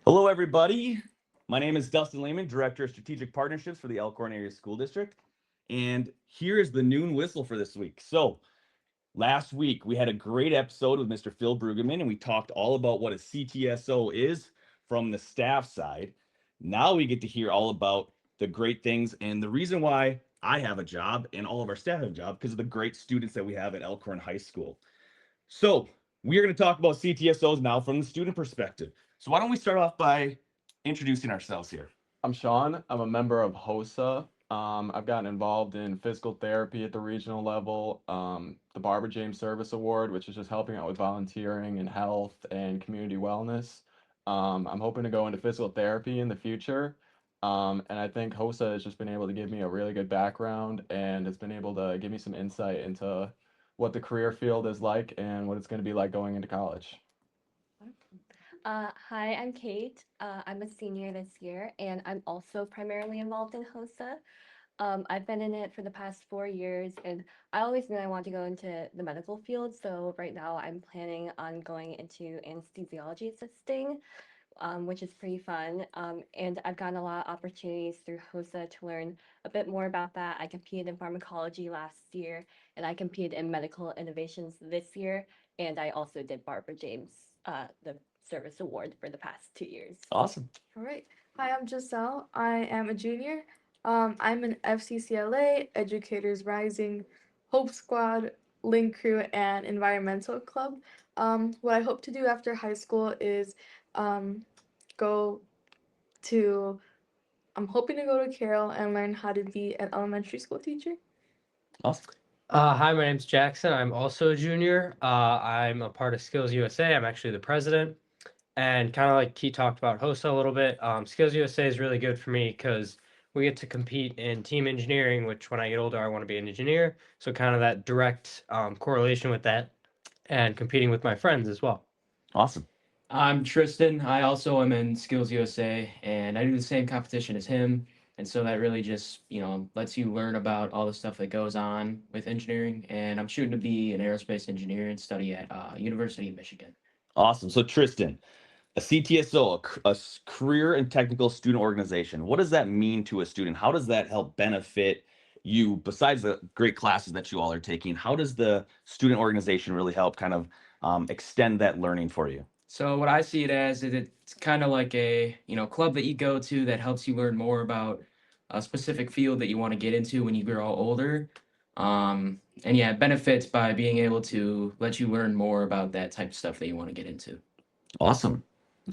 Hello, everybody. My name is Dustin Lehman, Director of Strategic Partnerships for the Elkhorn Area School District. And here is the noon whistle for this week. So last week, we had a great episode with Mr. Phil Brueggemann, and we talked all about what a CTSO is from the staff side. Now we get to hear all about the great things and the reason why I have a job and all of our staff have a job because of the great students that we have at Elkhorn High School. So we are going to talk about CTSOs now from the student perspective. So why don't we start off by introducing ourselves here? I'm Sean. I'm a member of HOSA. I've gotten involved in physical therapy at the regional level, the Barbara James Service Award, which is just helping out with volunteering and health and community wellness. I'm hoping to go into physical therapy in the future. And I think HOSA has just been able to give me a really good background and it's been able to give me some insight into what the career field is like and what it's going to be like going into college. Hi, I'm Kate. I'm a senior this year, and I'm also primarily involved in HOSA. I've been in it for the past 4 years, and I always knew I wanted to go into the medical field. So right now, I'm planning on going into anesthesiology assisting, which is pretty fun. And I've gotten a lot of opportunities through HOSA to learn a bit more about that. I competed in pharmacology last year, and I competed in medical innovations this year, and I also did Barbara James, the service award for the past 2 years. Awesome. All right. Hi, I'm Giselle. I am a junior. I'm an FCCLA, Educators Rising, Hope Squad, Link Crew, and Environmental Club. What I hope to do after high school is go to, I'm hoping to go to Carroll and learn how to be an elementary school teacher. Awesome. Hi, my name's Jackson. I'm also a junior. I'm a part of Skills USA. I'm actually the president. And kind of like Key talked about HOSA a little bit, Skills USA is really good for me because we get to compete in team engineering, which when I get older, I want to be an engineer. So kind of that direct correlation with that and competing with my friends as well. Awesome. I'm Tristan. I also am in Skills USA and I do the same competition as him. And so that really just, lets you learn about all the stuff that goes on with engineering. And I'm shooting to be an aerospace engineer and study at University of Michigan. Awesome. So Tristan, a CTSO, a career and technical student organization. What does that mean to a student? How does that help benefit you besides the great classes that you all are taking? How does the student organization really help kind of extend that learning for you? So what I see it as is it's kind of like a, club that you go to that helps you learn more about a specific field that you want to get into when you grow older. And yeah, it benefits by being able to let you learn more about that type of stuff that you want to get into. Awesome.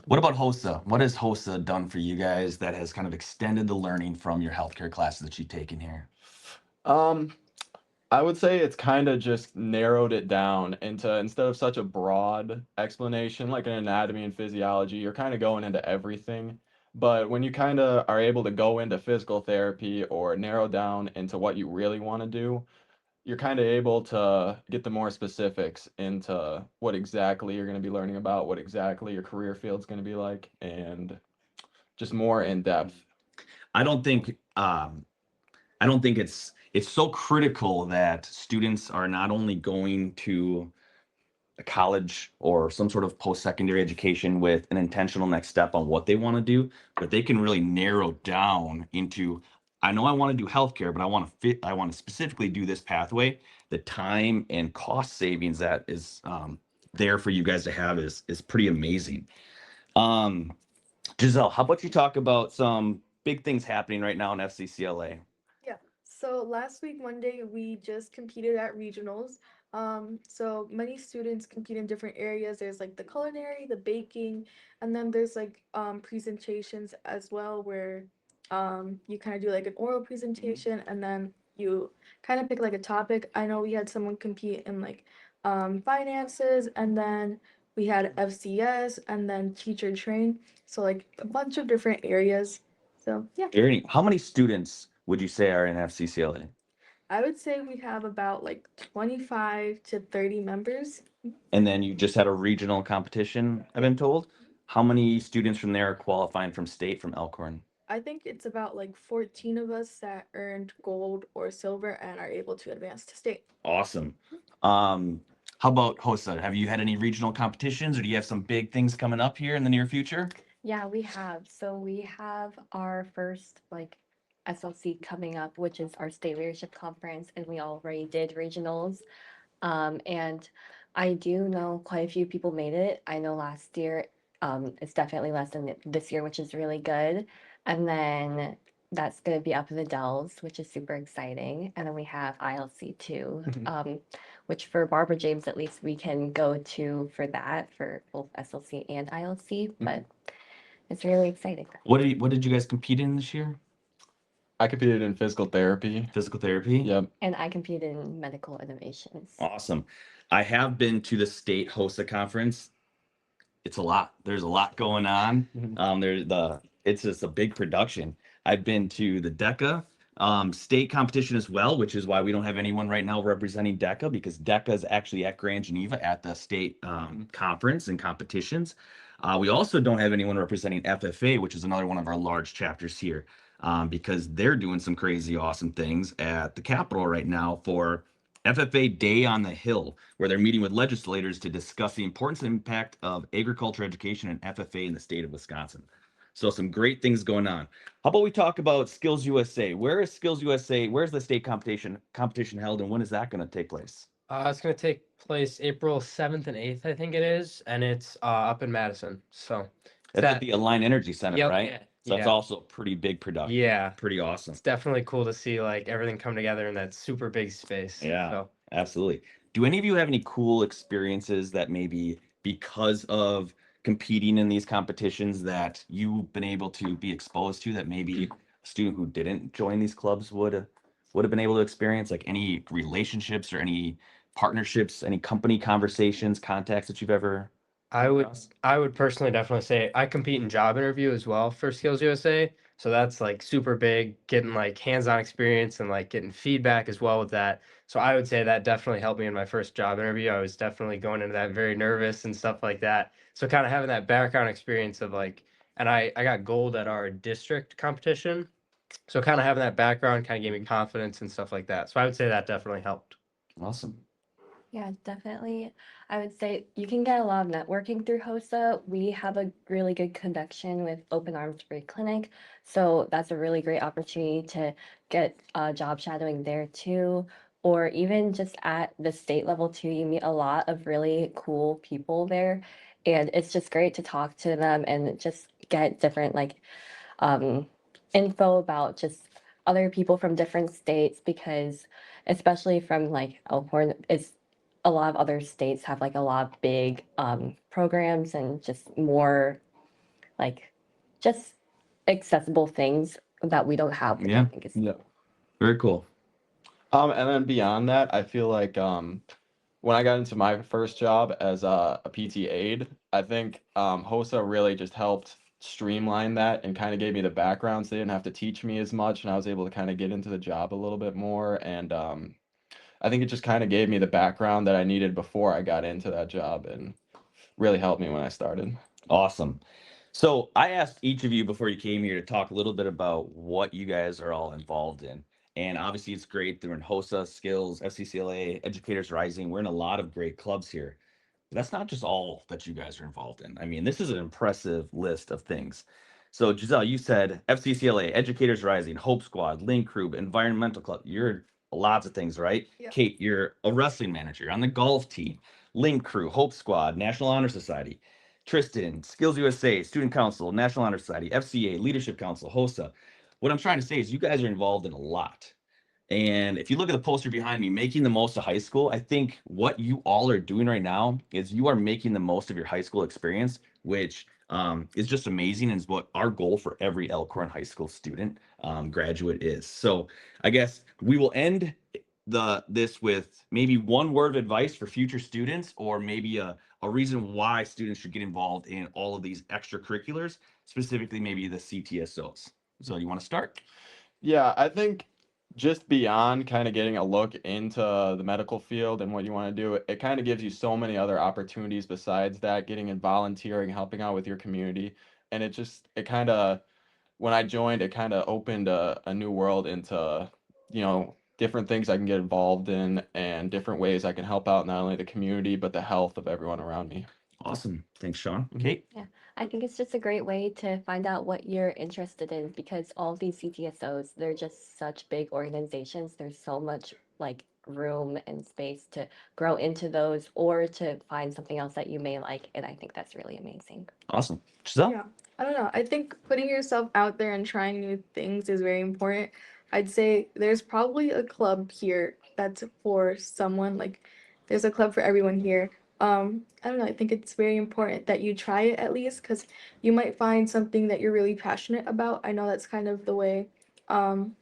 What about HOSA? What has HOSA done for you guys that has kind of extended the learning from your healthcare classes that you've taken here? I would say it's kind of just narrowed it down into instead of such a broad explanation like an anatomy and physiology, you're kind of going into everything. But when you kind of are able to go into physical therapy or narrow down into what you really want to do, you're kind of able to get the more specifics into what exactly you're going to be learning about, what exactly your career field's going to be like, and just more in depth. I don't think it's so critical that students are not only going to a college or some sort of post-secondary education with an intentional next step on what they want to do, but they can really narrow down into, I know I want to do healthcare, but I want to specifically do this pathway. The time and cost savings that is there for you guys to have is pretty amazing. Giselle, how about you talk about some big things happening right now in FCCLA? Yeah. So last week, Monday, we just competed at regionals. So many students compete in different areas. There's like the culinary, the baking, and then there's like presentations as well where you kind of do like an oral presentation and then you kind of pick like a topic. I know we had someone compete in like finances, and then we had FCS and then teacher train. So like a bunch of different areas. So yeah. How many students would you say are in FCCLA? I would say we have about like 25 to 30 members. And then you just had a regional competition, I've been told. How many students from there are qualifying from state from Elkhorn? I think it's about like 14 of us that earned gold or silver and are able to advance to state. Awesome. How about HOSA? Have you had any regional competitions or do you have some big things coming up here in the near future? Yeah, we have. So we have our first like SLC coming up, which is our state leadership conference, and we already did regionals. And I do know quite a few people made it. I know last year, it's definitely less than this year, which is really good. And then that's going to be up in the Dells, which is super exciting. And then we have ILC too, which for Barbara James, at least we can go to for that for both SLC and ILC. But it's really exciting. What did you guys compete in this year? I competed in physical therapy. Physical therapy? Yep. And I competed in medical innovations. Awesome. I have been to the state HOSA conference. It's a lot. There's a lot going on. It's just a big production. I've been to the DECA state competition as well, which is why we don't have anyone right now representing DECA, because DECA is actually at Grand Geneva at the state conference and competitions. We also don't have anyone representing FFA, which is another one of our large chapters here, because they're doing some crazy awesome things at the Capitol right now for FFA Day on the Hill, where they're meeting with legislators to discuss the importance and impact of agriculture education and FFA in the state of Wisconsin. So some great things going on. How about we talk about Skills USA? Where is Skills USA? Where's the state competition held, and when is that going to take place? It's going to take place April 7th and 8th, I think it is, and it's up in Madison. So That's at the Align Energy Center, Yep. right? Yeah. So it's Yeah. also a pretty big production. Yeah, Pretty awesome. it's definitely cool to see like everything come together in that super big space. Yeah. So Absolutely. Do any of you have any cool experiences that maybe because of competing in these competitions that you've been able to be exposed to that maybe a student who didn't join these clubs would have been able to experience? Like any relationships or any partnerships, any company conversations, contacts that you've ever I come would across? I would personally definitely say I compete in job interview as well for Skills USA. So that's like super big, getting like hands-on experience and like getting feedback as well with that. So I would say that definitely helped me in my first job interview. I was definitely going into that very nervous and stuff like that. So kind of having that background experience of like, and I got gold at our district competition. So kind of having that background kind of gave me confidence and stuff like that. So I would say that definitely helped. Awesome. Yeah, definitely. I would say you can get a lot of networking through HOSA. We have a really good connection with Open Arms Free Clinic. So that's a really great opportunity to get job shadowing there too. Or even just at the state level too, you meet a lot of really cool people there. And it's just great to talk to them and just get different um, info about just other people from different states because especially from like Elkhorn, it's a lot of other states have like a lot of big programs and just more like just accessible things that we don't have. Which I Yeah. think is Yeah. Very cool. And then beyond that, I feel like when I got into my first job as a PT aide, I think HOSA really just helped streamline that and kind of gave me the background, so they didn't have to teach me as much, and I was able to kind of get into the job a little bit more. And I think it just kind of gave me the background that I needed before I got into that job, and really helped me when I started. Awesome. So I asked each of you before you came here to talk a little bit about what you guys are all involved in. And obviously it's great. They're in HOSA, Skills, FCCLA, Educators Rising. We're in a lot of great clubs here. But that's not just all that you guys are involved in. I mean, this is an impressive list of things. So Giselle, you said FCCLA, Educators Rising, Hope Squad, Link Crew, Environmental Club. You're lots of things, right? Yeah. Kate, you're a wrestling manager on the golf team, Link Crew, Hope Squad, National Honor Society. Tristan, Skills USA, Student Council, National Honor Society, FCA, Leadership Council, HOSA. What I'm trying to say is you guys are involved in a lot. And if you look at the poster behind me, making the most of high school, I think what you all are doing right now is you are making the most of your high school experience, which is just amazing and is what our goal for every Elkhorn High School student graduate is. So I guess we will end this with maybe one word of advice for future students, or maybe a reason why students should get involved in all of these extracurriculars, specifically maybe the CTSOs. So you want to start? Yeah, I think just beyond kind of getting a look into the medical field and what you want to do, it kind of gives you so many other opportunities besides that, getting in volunteering, helping out with your community. And it kind of, when I joined, it kind of opened a new world into, different things I can get involved in and different ways I can help out not only the community, but the health of everyone around me. Awesome. Thanks, Sean. Mhm. Kate? I think it's just a great way to find out what you're interested in because all these CTSOs, they're just such big organizations. There's so much like room and space to grow into those or to find something else that you may like. And I think that's really amazing. Awesome. Giselle? Yeah, I don't know. I think putting yourself out there and trying new things is very important. I'd say there's probably a club here that's for someone, like there's a club for everyone here. I don't know. I think it's very important that you try it at least because you might find something that you're really passionate about. I know that's kind of the way um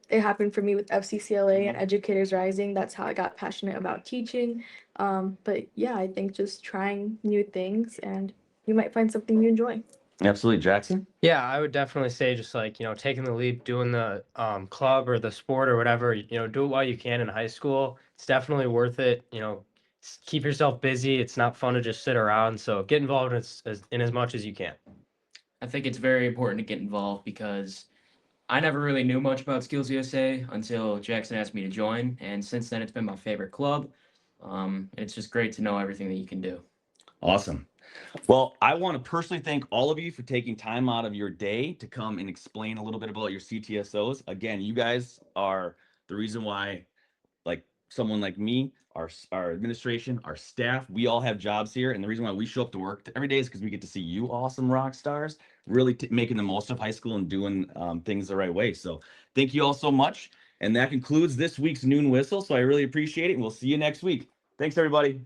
it happened for me with FCCLA and Educators Rising. That's how I got passionate about teaching. But yeah, I think just trying new things and you might find something you enjoy. Absolutely. Jackson? Yeah, I would definitely say just like, taking the leap, doing the club or the sport or whatever, do it while you can in high school. It's definitely worth it. Keep yourself busy. It's not fun to just sit around. So get involved in as much as you can. I think it's very important to get involved because I never really knew much about Skills USA until Jackson asked me to join, and since then it's been my favorite club. It's just great to know everything that you can do. Awesome. Well, I want to personally thank all of you for taking time out of your day to come and explain a little bit about your CTSOs. Again, you guys are the reason why, like someone like me, our administration, our staff, we all have jobs here. And the reason why we show up to work every day is because we get to see you awesome rock stars really making the most of high school and doing things the right way. So thank you all so much. And that concludes this week's Noon Whistle. So I really appreciate it. And we'll see you next week. Thanks, everybody.